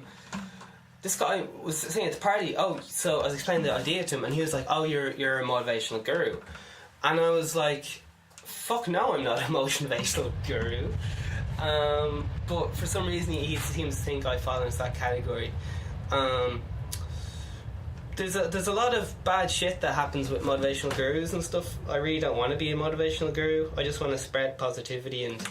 was saying at the party, so I was explaining the idea to him, and he was like, oh, you're a motivational guru. And I was like, fuck no, I'm not a motivational guru. But for some reason, he seems to think I fall into that category. There's a lot of bad shit that happens with motivational gurus and stuff. I really don't want to be a motivational guru. I just want to spread positivity and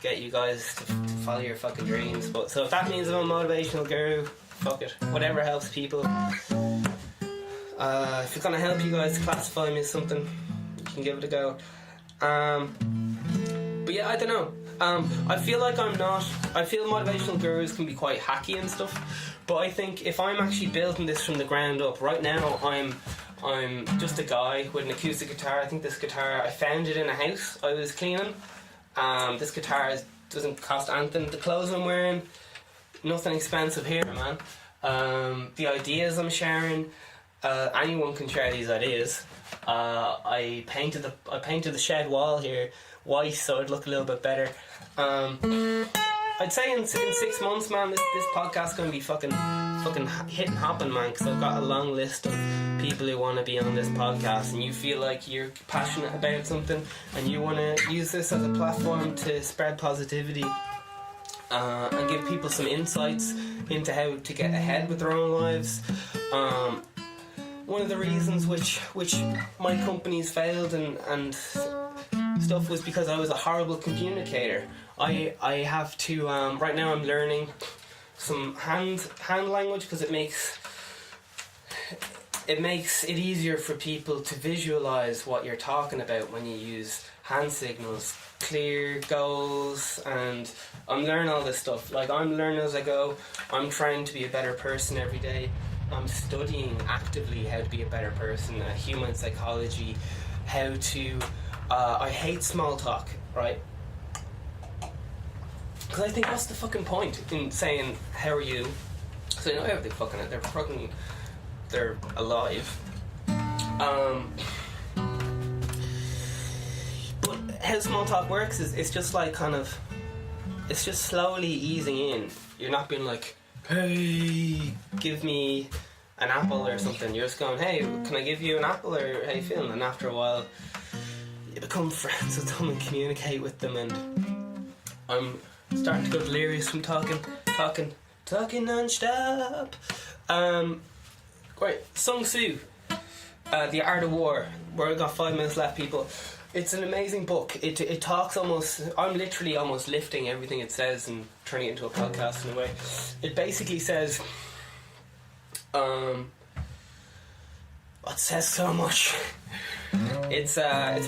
get you guys to follow your fucking dreams. But so if that means I'm a motivational guru, fuck it. Whatever helps people. If it's gonna help you guys classify me as something, you can give it a go. But yeah, I don't know. I feel like I feel motivational gurus can be quite hacky and stuff. But I think if I'm actually building this from the ground up, right now I'm just a guy with an acoustic guitar. I think this guitar, I found it in a house I was cleaning. This guitar doesn't cost anything. The clothes I'm wearing, nothing expensive here, man. The ideas I'm sharing, anyone can share these ideas. I painted the shed wall here white so it'd look a little bit better. I'd say in 6 months, man, this podcast's gonna be fucking hit and hopping, man, because I've got a long list of people who want to be on this podcast, and you feel like you're passionate about something and you want to use this as a platform to spread positivity and give people some insights into how to get ahead with their own lives. One of the reasons which my company's failed and stuff was because I was a horrible communicator. I have to right now I'm learning some hand language because it makes it makes it easier for people to visualize what you're talking about when you use hand signals, clear goals, and I'm learning all this stuff. Like, I'm learning as I go. I'm trying to be a better person every day. I'm studying actively how to be a better person, human psychology, how to I hate small talk, right? Because I think what's the fucking point in saying how are you? Because I know how they're alive. But how small talk works is it's just like it's just slowly easing in. You're not being like, hey, give me an apple or something. You're just going, hey, can I give you an apple, or how you feeling? And after a while you become friends with them and communicate with them, and I'm starting to go delirious from talking non-stop. Right, Sun Tzu, The Art of War. We've got 5 minutes left, people. It's an amazing book. It talks almost... I'm literally almost lifting everything it says and turning it into a podcast in a way. It basically says... it says so much. It's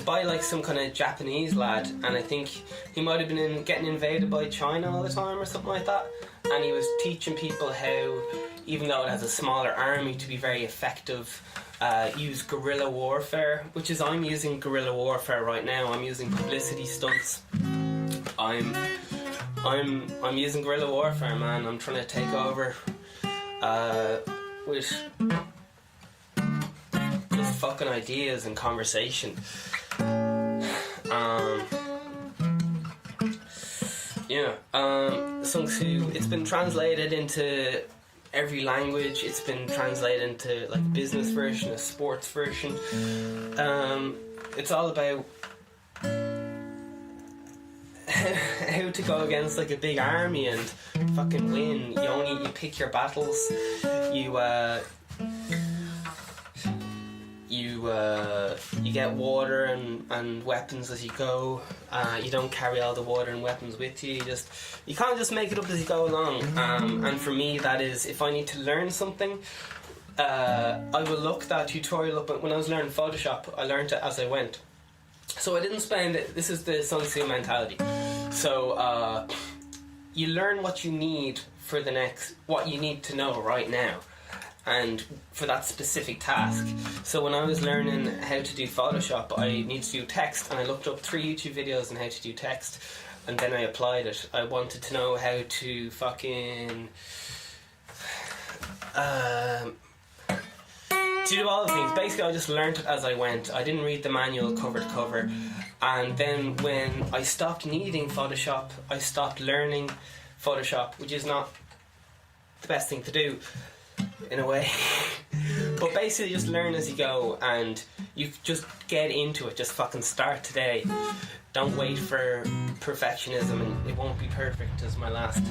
by like some kind of Japanese lad, and I think he might have been getting invaded by China all the time or something like that, and he was teaching people how, even though it has a smaller army, to be very effective, use guerrilla warfare, which is, I'm using guerrilla warfare right now. I'm using publicity stunts. I'm using guerrilla warfare, man. I'm trying to take over with just fucking ideas and conversation. Sun Tzu, it's been translated into every language. It's been translated into like a business version, a sports version. It's all about how to go against like a big army and fucking win. You pick your battles. You get water and weapons as you go. You don't carry all the water and weapons with you. You can't just make it up as you go along. And for me, that is, if I need to learn something, I will look that tutorial up. When I was learning Photoshop, I learned it as I went. So I didn't spend it. This is the Sun Tzu mentality. So you learn what you need for what you need to know right now, and for that specific task. So when I was learning how to do Photoshop, I needed to do text, and I looked up 3 YouTube videos on how to do text, and then I applied it. I wanted to know how to fucking to do all the things. Basically, I just learned it as I went. I didn't read the manual cover to cover. And then when I stopped needing Photoshop, I stopped learning Photoshop, which is not the best thing to do, in a way. But basically just learn as you go, and you just get into it. Just fucking start today. Don't wait for perfectionism, and it won't be perfect, as my last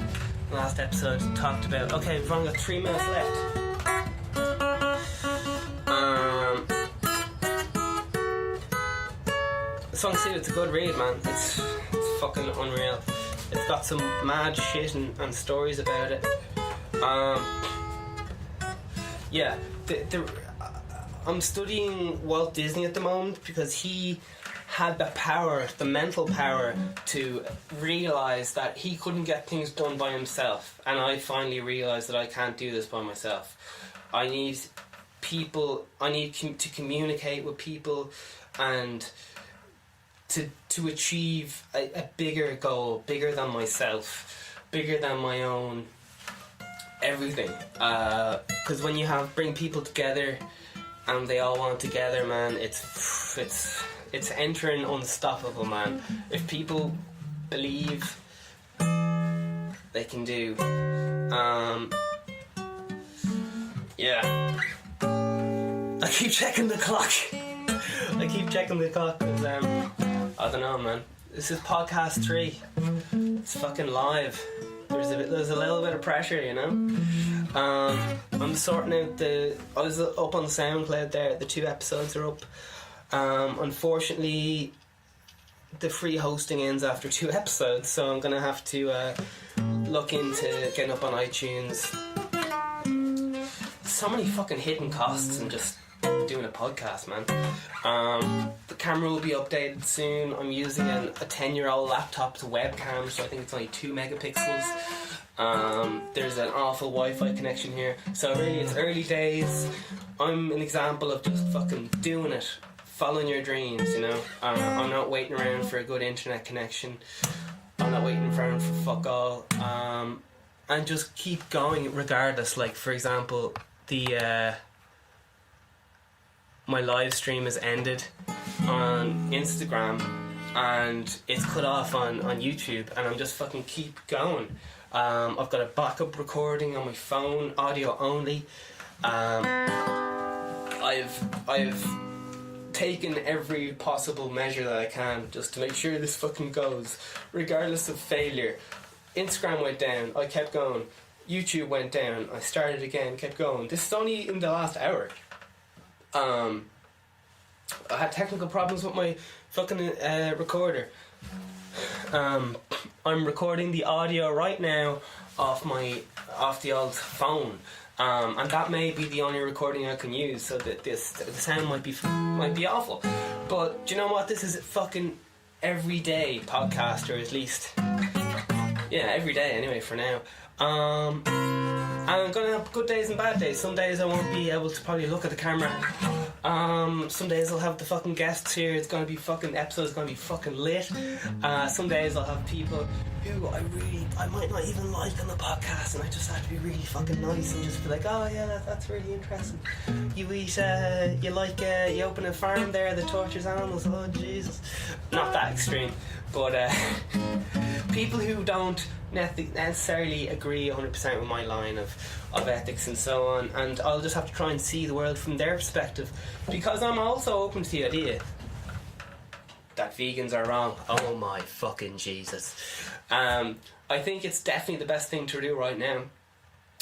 episode talked about. Okay, we've only got 3 minutes left. Sun Tzu, it's a good read, man. It's fucking unreal. It's got some mad shit and stories about it. I'm studying Walt Disney at the moment because he had the power, the mental power, to realise that he couldn't get things done by himself, and I finally realised that I can't do this by myself. I need people. I need to communicate with people, and to achieve a bigger goal, bigger than myself, bigger than my own everything. Because when you bring people together and they all want together, man, it's entering unstoppable, man. If people believe, they can do. I keep checking the clock. Because I don't know, man. This is podcast 3. It's fucking live. There's a little bit of pressure, you know. I'm sorting out I was up on SoundCloud there. The 2 episodes are up. Unfortunately, the free hosting ends after 2 episodes, so I'm gonna have to look into getting up on iTunes. so many fucking hidden costs in just doing a podcast, man. The camera will be updated soon. I'm using a 10-year-old laptop's webcam, so I think it's only 2 megapixels. There's an awful Wi-Fi connection here, so really it's early days. I'm an example of just fucking doing it, following your dreams, you know. I'm not waiting around for a good internet connection. I'm not waiting around for fuck all. And just keep going regardless. Like, for example, my live stream has ended on Instagram and it's cut off on YouTube, and I'm just fucking keep going. I've got a backup recording on my phone, audio only. I've taken every possible measure that I can just to make sure this fucking goes, regardless of failure. Instagram went down, I kept going. YouTube went down, I started again, kept going. This is only in the last hour. I had technical problems with my fucking recorder. I'm recording the audio right now off the old phone, and that may be the only recording I can use. So that the sound might be awful. But do you know what? This is fucking everyday podcast, or at least every day anyway for now. And I'm gonna have good days and bad days. Some days I won't be able to probably look at the camera. Some days I'll have the fucking guests here. It's gonna be fucking episode's gonna be fucking lit. Some days I'll have people who I might not even like on the podcast, and I just have to be really fucking nice and just be like, oh yeah, that's really interesting. You open a farm there that tortures animals. Oh Jesus, not that extreme, but people who don't necessarily agree 100% with my line of ethics and so on, and I'll just have to try and see the world from their perspective, because I'm also open to the idea that vegans are wrong. Oh my fucking Jesus. I think it's definitely the best thing to do right now.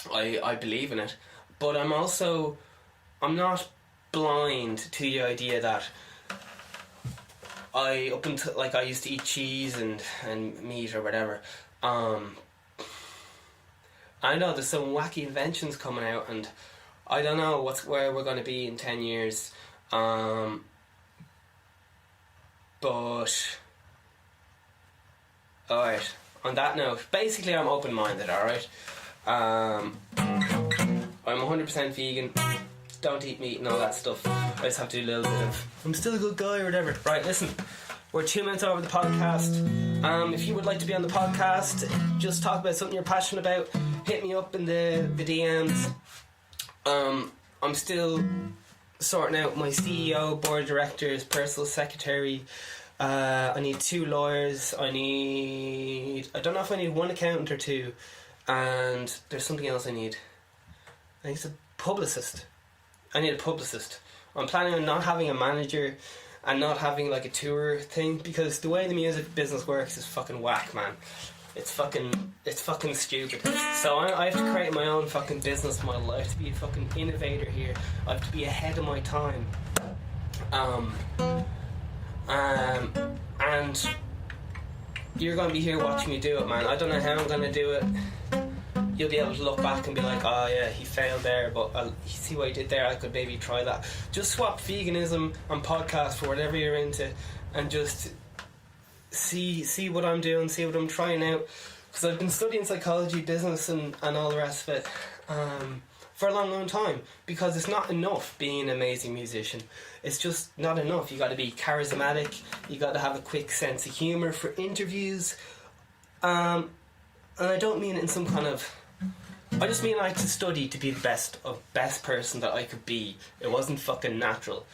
I believe in it, but I'm not blind to the idea that I used to eat cheese and meat or whatever. I know there's some wacky inventions coming out, and I don't know where we're going to be in 10 years. But alright, on that note, basically I'm open-minded, alright? I'm 100% vegan, don't eat meat and all that stuff. I just have to do a little bit of, I'm still a good guy or whatever. Right, listen, we're 2 minutes over the podcast. If you would like to be on the podcast, just talk about something you're passionate about, hit me up in the DMs. I'm still sorting out my CEO, board of directors, personal secretary. I need 2 lawyers. I don't know if I need 1 accountant or 2, and there's something else I need. I think it's a publicist. I need a publicist. I'm planning on not having a manager and not having like a tour thing, because the way the music business works is fucking whack, man. It's fucking stupid. So I have to create my own fucking business model. I have to be a fucking innovator here. I have to be ahead of my time. And you're going to be here watching me do it, man. I don't know how I'm going to do it. You'll be able to look back and be like, oh yeah, he failed there, but I'll see what he did there. I could maybe try that. Just swap veganism and podcast for whatever you're into, and just see what I'm doing, see what I'm trying out. Because I've been studying psychology, business, and all the rest of it for a long time. Because it's not enough being an amazing musician. It's just not enough. You got to be charismatic. You got to have a quick sense of humor for interviews. And I don't mean it in some kind of, I just mean I had to study to be the best person that I could be. It wasn't fucking natural.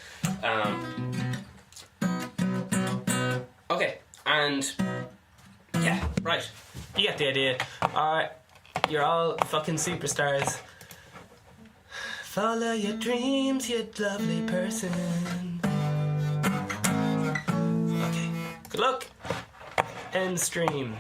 Okay, and yeah, right. You get the idea. Alright, you're all fucking superstars. Follow your dreams, you lovely person. Okay, good luck. End stream.